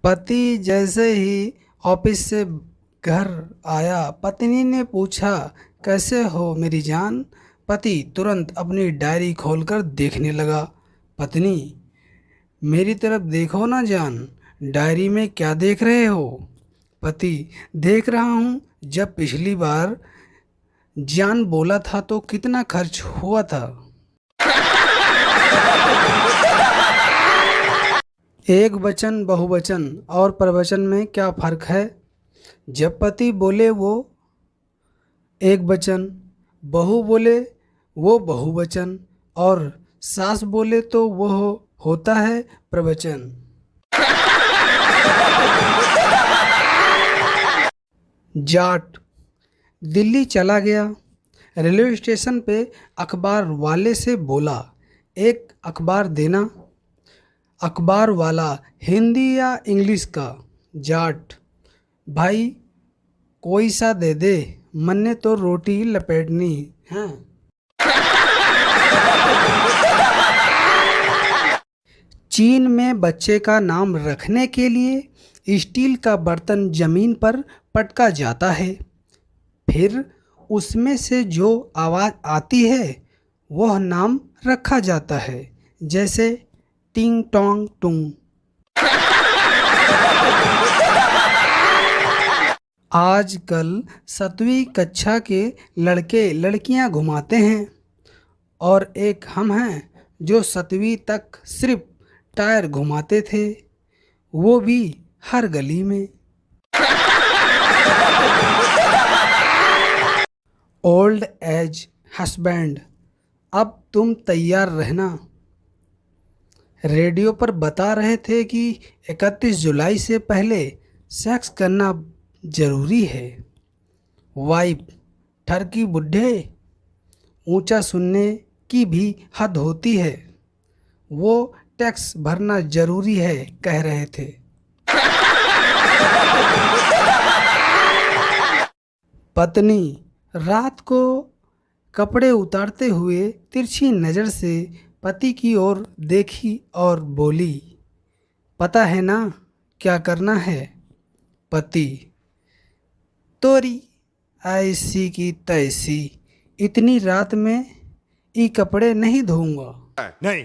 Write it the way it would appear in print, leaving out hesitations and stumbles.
पति जैसे ही ऑफिस से घर आया, पत्नी ने पूछा, कैसे हो मेरी जान। पति तुरंत अपनी डायरी खोलकर देखने लगा। पत्नी, मेरी तरफ देखो ना जान, डायरी में क्या देख रहे हो। पति, देख रहा हूँ जब पिछली बार जान बोला था तो कितना खर्च हुआ था। एक वचन, बहुवचन और प्रवचन में क्या फ़र्क है। जब पति बोले वो एक वचन, बहू बोले वो बहुवचन और सास बोले तो वो होता है प्रवचन। जाट दिल्ली चला गया। रेलवे स्टेशन पे अखबार वाले से बोला, एक अखबार देना। अखबार वाला, हिंदी या इंग्लिश का। जाट, भाई कोई सा दे दे, मन्ने तो रोटी लपेटनी है। चीन में बच्चे का नाम रखने के लिए स्टील का बर्तन जमीन पर पटका जाता है, फिर उसमें से जो आवाज़ आती है वह नाम रखा जाता है, जैसे टिंग टोंग टुंग। आजकल 7वीं कक्षा के लड़के लड़कियां घुमाते हैं और एक हम हैं जो 7वीं तक सिर्फ टायर घुमाते थे, वो भी हर गली में। ओल्ड एज हस्बैंड, अब तुम तैयार रहना। रेडियो पर बता रहे थे कि 31 जुलाई से पहले सेक्स करना जरूरी है। वाइफ, ठरकी बुड्ढे, ऊंचा सुनने की भी हद होती है, वो टैक्स भरना जरूरी है कह रहे थे। पत्नी रात को कपड़े उतारते हुए तिरछी नज़र से पति की ओर देखी और बोली, पता है ना क्या करना है। पति, तोरी ऐसी की तैसी, इतनी रात में ये कपड़े नहीं धोऊंगा। नहीं